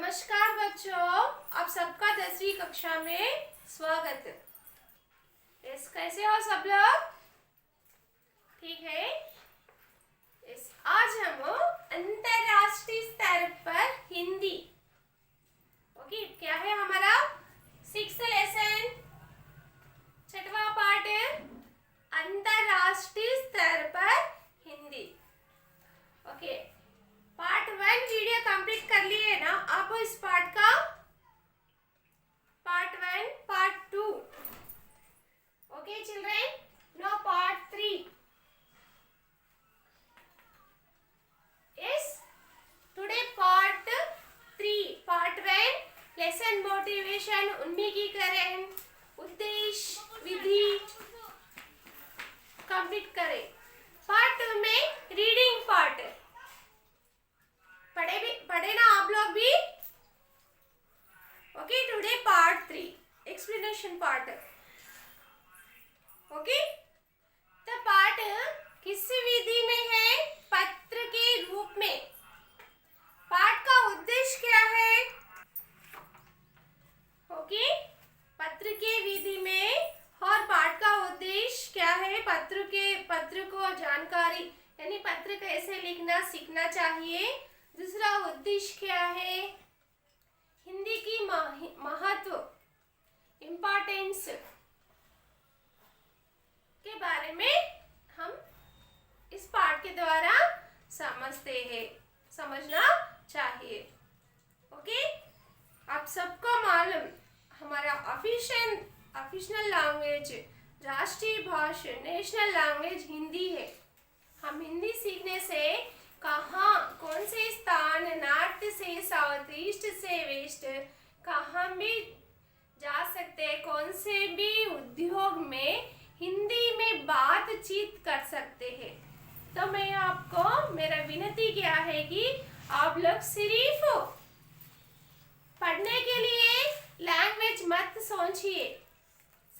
नमस्कार बच्चों, आप सबका 10वीं कक्षा में स्वागत है। कैसे हो सब लोग? ठीक है। आज हम अंतरराष्ट्रीय स्तर पर हिंदी, ओके, क्या है हमारा 6th लेसन, 6वां पार्ट, अंतरराष्ट्रीय स्तर पर Hindi. Okay, part 1 video complete कर लिए ना आप? इस पार्ट का part 1, part 2, okay children, no part 3 इस today part 3, part 1 lesson motivation, उन्मुखीकरण, उद्देश्य, विधि कंप्लीट करें। पार्ट 2 में रीडिंग पार्ट पढ़े ना आप लोग भी? Okay, today part 3 explanation part. Okay, तो पार्ट किस विधि में है? पत्र के रूप में। पाठ का उद्देश्य क्या है? ओके, पत्र के विधि में, और पाठ का उद्देश्य क्या है? पत्र को जानकारी, यानी पत्र कैसे लिखना सीखना चाहिए। दूसरा उद्देश्य क्या है? हिंदी की महत्व, इम्पोर्टेंस के बारे में हम इस पाठ के द्वारा समझते हैं, समझना चाहिए। ओके, आप सबको मालूम हमारा ऑफिशियल लैंग्वेज, राष्ट्रीय भाषा, नेशनल लैंग्वेज हिंदी है। हम हिंदी सीखने से कहाँ, कौन से स्थान, नॉर्थ से साउथ, ईस्ट से वेस्ट, कहाँ भी जा सकते हैं, कौन से भी उद्योग में हिंदी में बातचीत कर सकते हैं। तो मैं आपको, मेरा विनती क्या है कि आप लोग सिर्फ पढ़ने के लिए लैंग्वेज मत सोचिए,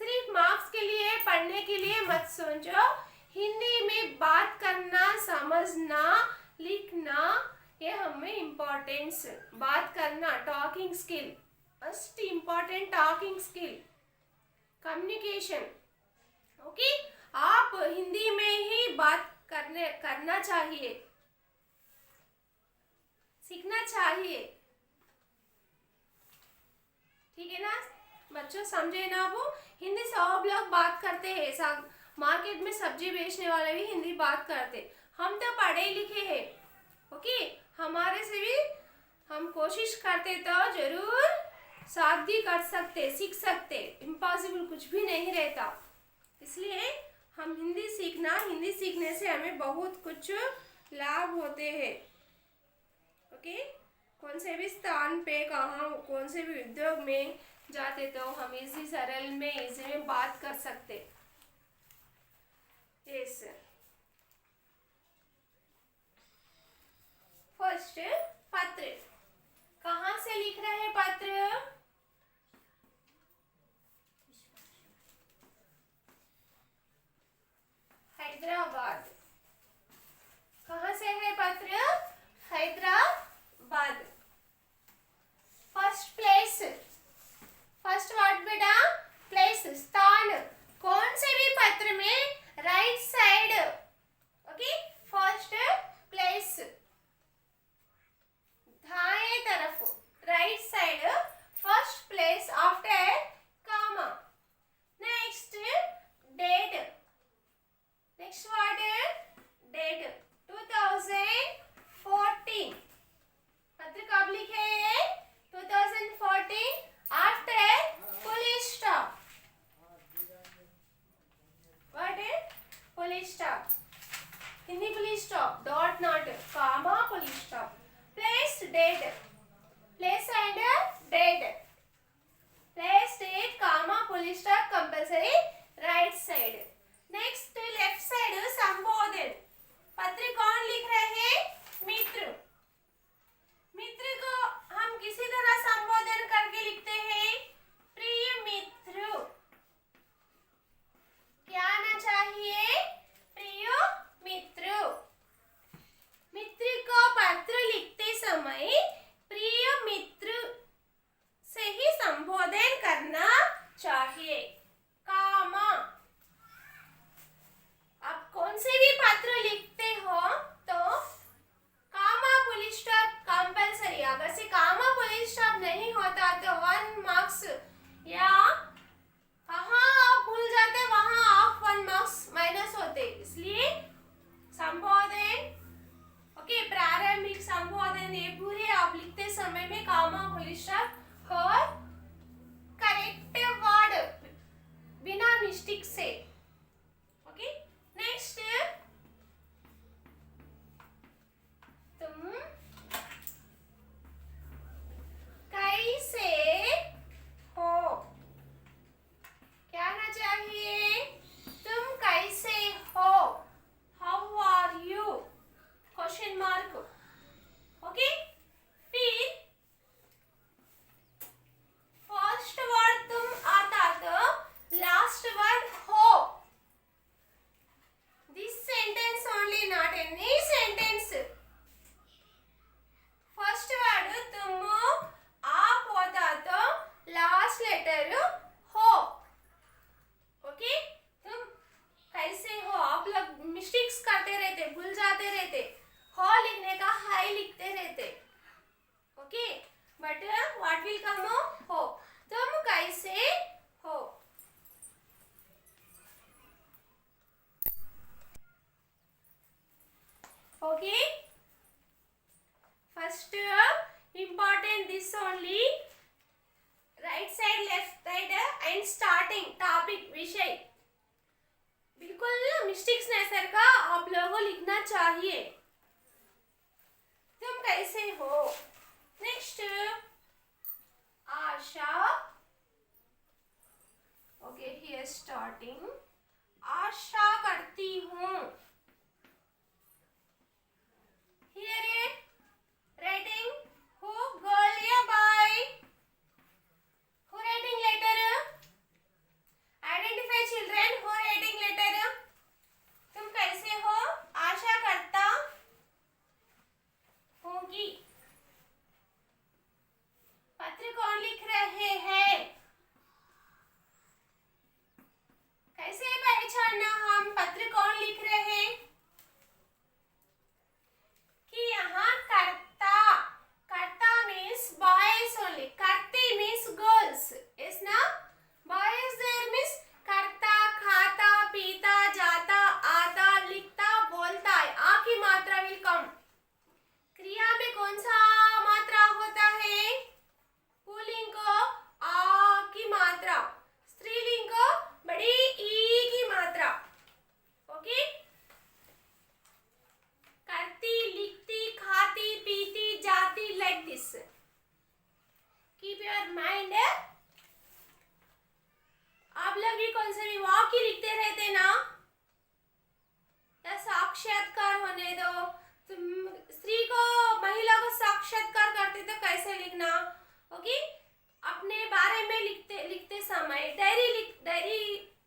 सिर्फ मार्क्स के लिए पढ़ने के लिए मत सोचो। हिंदी में बात करना, समझना, लिखना, ये हमें इम्पोर्टेंस, बात करना, talking skill, first important talking skill, communication. Okay, आप हिंदी में ही बात करना चाहिए, सीखना चाहिए। ठीक है ना बच्चों, समझे ना? वो हिंदी सब लोग बात करते हैं, सब मार्केट में सब्जी बेचने वाले भी हिंदी बात करते। हम तो पढ़े लिखे हैं, ओके, हमारे से भी हम कोशिश करते तो जरूर शादी कर सकते, सीख सकते। इम्पॉसिबल कुछ भी नहीं रहता। इसलिए हम हिंदी सीखना, हिंदी सीखने से हमें बहुत कुछ लाभ होते हैं। ओके, कौन से भी स्थान पे, कहाँ, कौन से भी उद्योग में जाते तो हम इसी सरल में, इसी में बात कर सकते। यस, फर्स्ट पत्र, कहाँ से लिख रहे हैं पत्र? हैदराबाद। कहाँ से है पत्र? Hyderabad. First place, first word बेटा, प्लेस, स्थान। कौन से भी पत्र में right side, okay, first place, दाएं तरफ, right side first important this only right side left side and starting topic विषय बिल्कुल मिस्टेक्स नहीं सर का आप लोगों को लिखना चाहिए। तुम कैसे हो? Next Asha. Okay here starting आशा करती हूँ। Here writing who girl or boy? Who writing letter? Identify children who writing letter. तुम कैसे हो? आशा करता होगी। पत्र कौन लिख रहे हैं? कैसे पहचानना हम पत्र कौन लिख रहे हैं? कि यहाँ करता, करता मीन्स बॉयज ओनली, करती मीन्स गर्ल्स, इस ना बॉयज देयर मीन्स करता, खाता, पीता, जाता, आता, लिखता, बोलता है। आ की मात्रा विल कम। क्रिया में कौन सा मात्रा होता है? पुल्लिंग को आ की मात्रा, स्त्रीलिंग को बड़ी ई की मात्रा। ओके, करती, लिखती, खाती, पीती, जाती, like this. Keep your mind. आप लोग भी कौन से भी वाक्य लिखते रहते ना, या साक्षात्कार होने दो। तुम स्त्री को, महिला को साक्षात्कार करते तो कैसे लिखना? ओके, अपने बारे में लिखते समय डायरी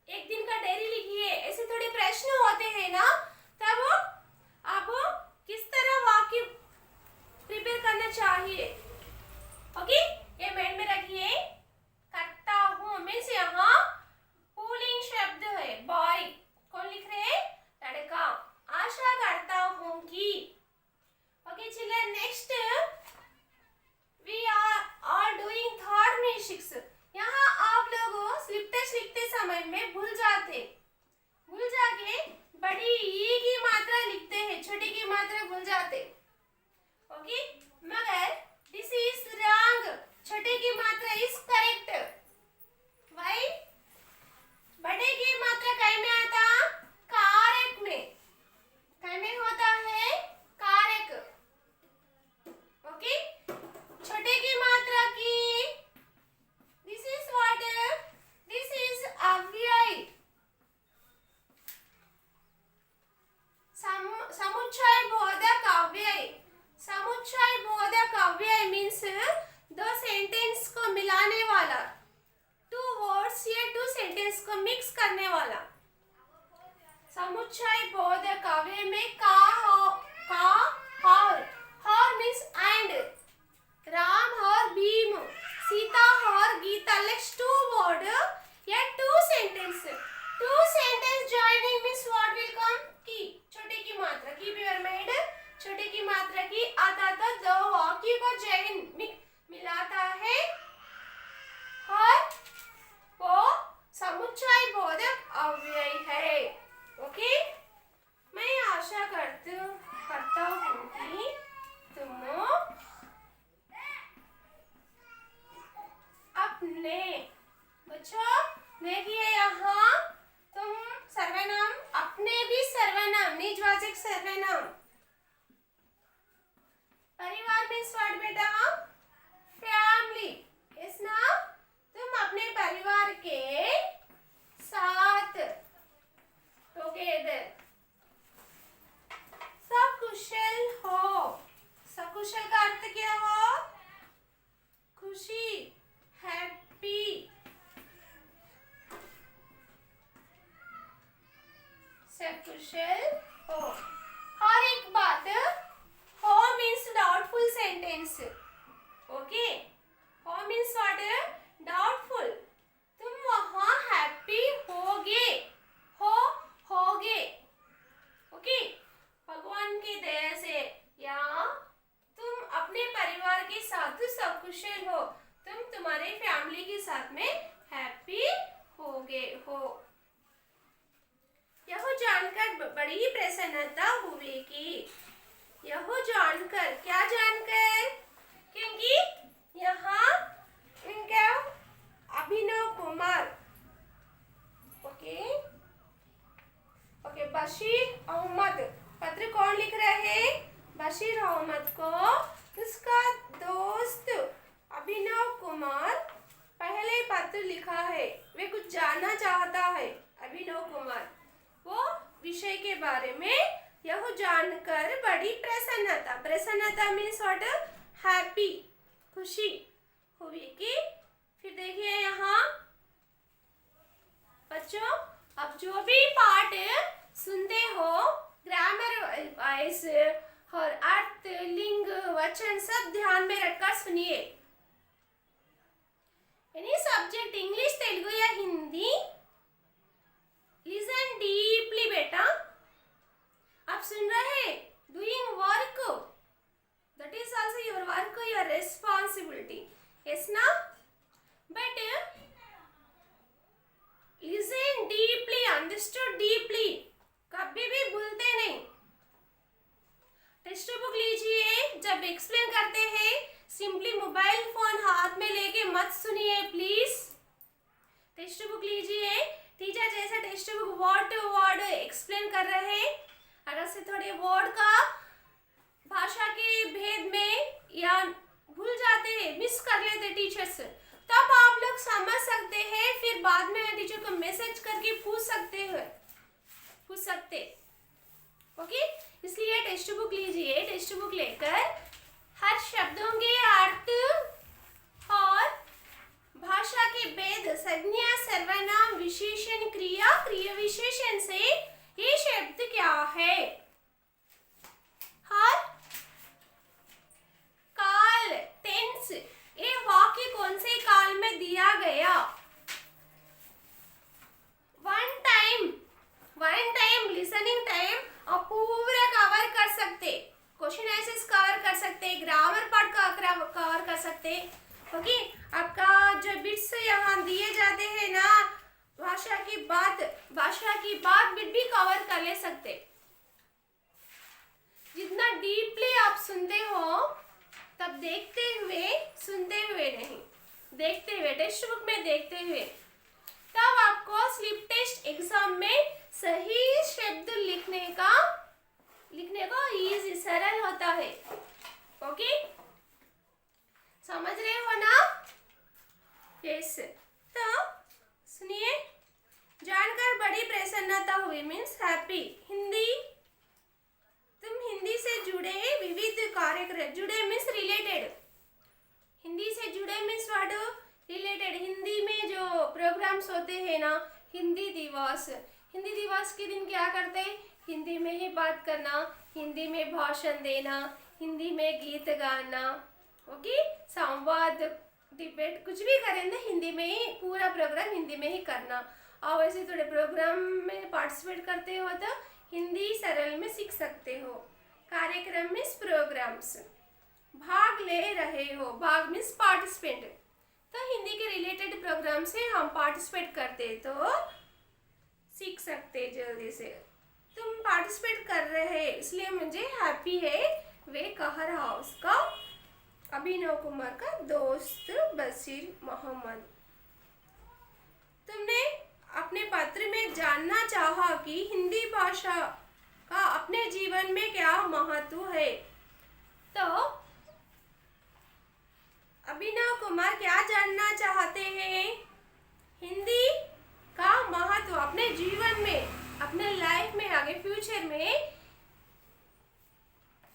एक दिन का डायरी लिखिए। ऐसे थोड़े प्रश्न होते हैं ना, तब आप किस तरह वाक्य प्रिपेयर करना चाहिए। ओके, ये माइंड में रखिए। करता हूँ मीन्स यहाँ पुल्लिंग शब्द है, बॉय। कौन लिख रहे हैं? लड़का। आशा करता हूँ कि। Okay children, next we are doing third mistakes. यहाँ आप लोग स्लिप टेस्ट लिखते समय में भूल जाके बड़ी ई की मात्रा लिखते हैं, छोटी की मात्रा भूल जाते। ओके, मगर दिस इज रॉन्ग। छोटे की मात्रा इज करेक्ट। व्हाई? बड़े की मात्रा काय में आता? कारक में। काय में होता है? कारक। ओके, छोटे की मात्रा की this is what? This is अव्यय। समुच्चय बोधक अव्यय। समुच्चय बोधक अव्यय मीन्स दो सेंटेंस को मिलाने वाला, टू वर्ड्स या टू सेंटेंस को मिक्स करने वाला। समुच्चय बोधक अव्यय में का और मीन्स एंड, राम और भीम, सीता और गीता, लाइक टू वर्ड या two sentence. Two sentence joining means what will come? की, छोटे की मात्रा। Keep your mind. छोटे की मात्रा की आता तो दो वाक्य को जॉइन मिलाता है और वो समुच्चय बोधक अव्यय है। ओके, मैं आशा करता हूँ कि तुम अपने बच्चों देखिए यहाँ तुम सर्वनाम, अपने भी सर्वनाम, निजवाचक सर्वनाम। परिवार मीन्स व्हाट बेटा? फैमिली। इस ना तुम अपने परिवार के साथ टुगेदर सकुशल हो। सकुशल का अर्थ क्या हो? खुशी, हैप्पी। सकुशल हो। और एक बात, हो मीन्स डाउटफुल सेंटेंस। ओके, हो मीन्स व्हाट? डाउटफुल। तुम वहां हैप्पी होगे, होगे। ओके, भगवान की दया से या तुम अपने परिवार के साथ सकुशल हो, तुम तुम्हारे फैमिली के साथ में हैप्पी होगे हो। यह जानकर बड़ी प्रसन्नता हुई कि, यह जानकर, क्या जानकर? के बारे में यह जानकर बड़ी प्रसन्नता, प्रसन्नता मीन्स व्हाट, हैप्पी, खुशी हुई कि। फिर देखिए यहाँ बच्चों, अब जो भी पाठ सुनते हो ग्रामर वाइज और अर्थ, लिंग, वचन सब ध्यान में रखकर सुनिए। यानी सब्जेक्ट इंग्लिश, तेलुगु या हिंदी, लिसन डीपली बेटा। आप सुन रहे, doing work, that is also your work, your responsibility, yes ना। But listen deeply, understood deeply, कभी भी भूलते नहीं। टेक्स्ट बुक लीजिए, जब एक्सप्लेन करते हैं सिंपली मोबाइल फोन हाथ में लेके मत सुनिए प्लीज। टेक्स्ट बुक लीजिए, टीचर जैसे text book word to word explain कर रहे हैं, अगर से थोड़े वर्ड का भाषा के भेद में या भूल जाते हैं, मिस कर लेते टीचर्स, तब आप लोग समझ सकते हैं, फिर बाद में टीचर को मैसेज करके पूछ सकते। ओके, इसलिए टेक्स्ट बुक लीजिए, टेक्स्ट बुक लेकर हर शब्दों के अर्थ और भाषा के भेद, संज्ञा, सर्वनाम, विशेषण, क्रिया, क्रिया विशेषण से ये शब्द क्या है, हर काल, टेंस, ये वाक्य कौन से काल में दिया गया, वन टाइम लिसनिंग टाइम आप पूरा कवर कर सकते, क्वेश्चन आंसर्स कवर कर सकते, ग्रामर पार्ट का कवर कर सकते। ओके, आपका जो बिट्स यहाँ दिए जाते हैं ना, भाषा की बात बिट भी कवर कर ले सकते। जितना डीपली आप सुनते हो, तब देखते हुए, सुनते हुए नहीं, देखते हुए, टेक्स्ट बुक में देखते हुए, तब आपको स्लिप टेस्ट एग्जाम में सही शब्द लिखने को इजी, सरल होता है। ओके, समझ रहे हो ना? यस। तो सुनिए, जानकर बड़ी प्रसन्नता हुई मीन्स हैप्पी। हिंदी, तुम हिंदी से जुड़े विविध कार्यक्रम, जुड़े मीन्स रिलेटेड, हिंदी से जुड़े मीन्स व्हाट, रिलेटेड। हिंदी में जो प्रोग्राम्स होते हैं ना, हिंदी दिवस के दिन क्या करते हैं, हिंदी में ही बात करना, हिंदी में भाषण देना, हिंदी में गीत गाना, ओके, संवाद, डिबेट, कुछ भी करें ना हिंदी में ही, पूरा प्रोग्राम हिंदी में ही करना। और वैसे थोड़े प्रोग्राम में पार्टिसिपेट करते हो तो हिंदी सरल में सीख सकते हो। कार्यक्रम मीन्स प्रोग्राम्स, भाग ले रहे हो, भाग मीन्स पार्टिसिपेट, तो हिंदी के रिलेटेड प्रोग्राम से हम पार्टिसिपेट करते तो सीख सकते जल्दी से। तुम पार्टिसिपेट कर रहे इसलिए मुझे हैप्पी है, वे कह रहा उसका अभिनव कुमार का दोस्त बशीर मोहम्मद। तुमने अपने पत्र में जानना चाहा कि हिंदी भाषा का अपने जीवन में क्या महत्व है, तो अभिनव कुमार क्या जानना चाहते हैं, हिंदी का महत्व अपने जीवन में, अपने लाइफ में, आगे फ्यूचर में,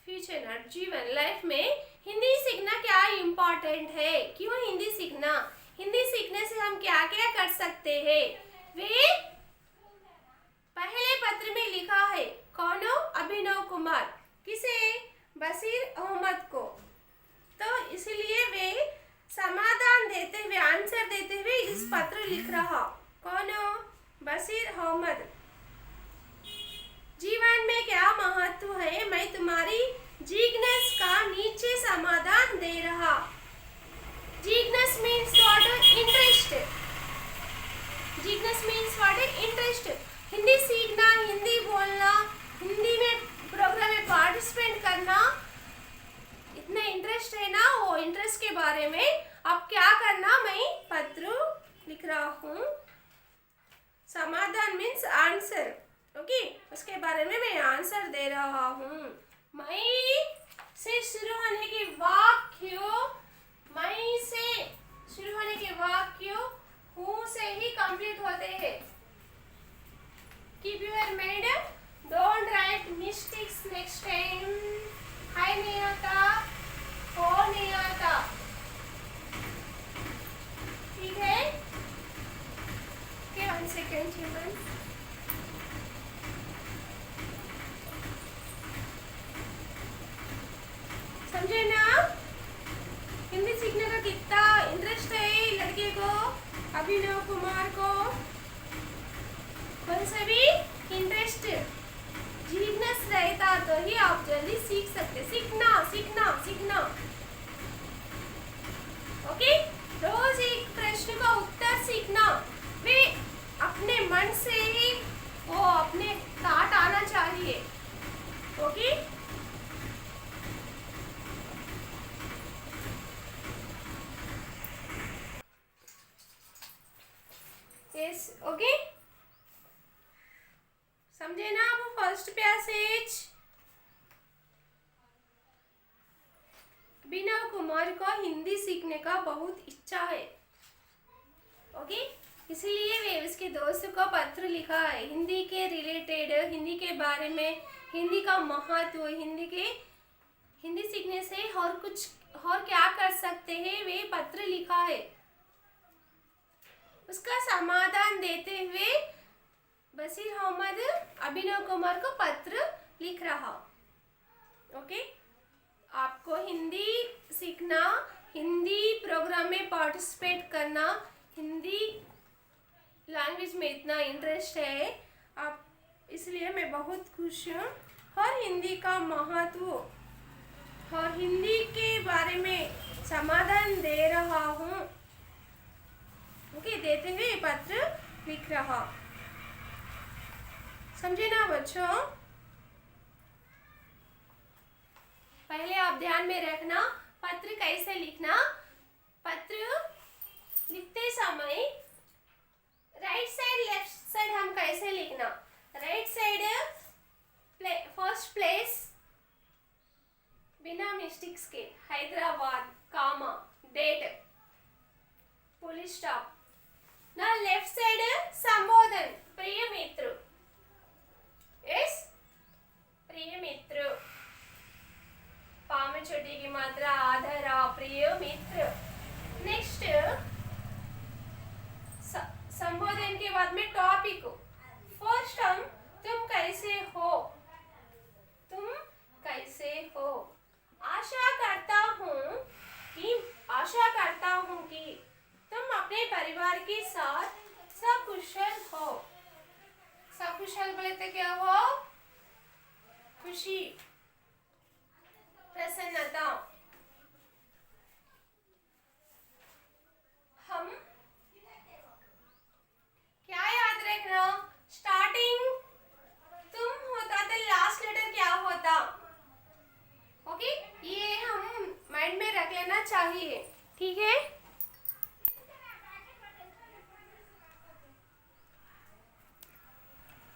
फ्यूचर और जीवन लाइफ में हिंदी सीखना क्या इम्पोर्टेंट है, क्यों हिंदी सीखना, हिंदी सीखने से हम क्या क्या कर सकते हैं, वे पहले पत्र में लिखा है। कौन? अभिनव कुमार। किसे? बशीर अहमद को। तो इसलिए वे समाधान देते हुए, आंसर देते हुए इस पत्र लिख रहा। कौन? बशीर अहमद। जीवन में क्या महत्व है, मैं तुम्हारी जिज्ञास का नीचे समाधान दे रहा। जिज्ञास मीन्स व्हाट? इंटरेस्ट। जिज्ञास मीन्स व्हाट? इंटरेस्ट। हिंदी सीखना, हिंदी बोलना, हिंदी में प्रोग्राम में पार्टिसिपेट करना, इतना इंटरेस्ट है ना, वो इंटरेस्ट के बारे में अब क्या करना, मैं पत्र लिख रहा हूँ। समाधान मीन्स आंसर, ओके, उसके बारे में मैं आंसर दे रहा हूँ। मैं से शुरू होने के वाक्य, मैं से शुरू होने के वाक्य हूँ से ही कंप्लीट होते हैं। Keep your mind, don't mistakes next time. हाय नहीं आता, ओ नहीं आता, ठीक है? Okay, 1 second children. समझे ना? हिंदी सीखने का कितना इंटरेस्ट है लड़के को, अभिनव कुमार को? कौन सा भी इंटरेस्ट जिज्ञास रहता तो ही आप जल्दी सीख सकते। सीखना सीखना सीखना। ओके, रोज एक प्रश्न का उत्तर सीखना। वे अपने मन से ही वो अपने ताट आना चाहिए। ओके, यस, ओके, समझे ना? वो फर्स्ट पैसेज अभिनव कुमार को हिंदी सीखने का बहुत इच्छा है। ओके, इसीलिए वे उसके दोस्त को पत्र लिखा है हिंदी के रिलेटेड, हिंदी के बारे में, हिंदी का महत्व, हिंदी सीखने से और क्या कर सकते हैं, वे पत्र लिखा है। उसका समाधान देते हुए बशीर अहमद अभिनव कुमार को पत्र लिख रहा। ओके, आपको हिंदी सीखना, हिंदी प्रोग्राम में पार्टिसिपेट करना, हिंदी लैंग्वेज में इतना इंटरेस्ट है आप, इसलिए मैं बहुत खुश हूँ। और हिंदी का महत्व और हिंदी के बारे में समाधान दे रहा हूँ। ओके, देते हुए पत्र लिख रहा। समझे ना बच्चों? पहले आप ध्यान में रखना पत्र कैसे लिखना। पत्र लिखते समय राइट साइड लेफ्ट साइड हम कैसे लिखना। राइट साइड फर्स्ट प्लेस बिना मिस्टेक्स के हैदराबाद, कामा, डेट, पुलिस स्टॉप। ना लेफ्ट साइड संबोधन, प्रिय मित्र। यस, प्रिय मित्र, पाम छोटी की मात्रा आधारा, प्रिय मित्र। नेक्स्ट संबोधन के बाद में टॉपिक। फर्स्ट हम तुम कैसे हो, तुम कैसे हो। आशा करता हूँ कि तुम अपने परिवार के साथ सकुशल हो। सकुशल बोले तो क्या हो? खुशी, प्रसन्नता। हम क्या याद रखना, स्टार्टिंग तुम होता तो लास्ट लेटर क्या होता। ओके, ये हम माइंड में रख लेना चाहिए, ठीक है?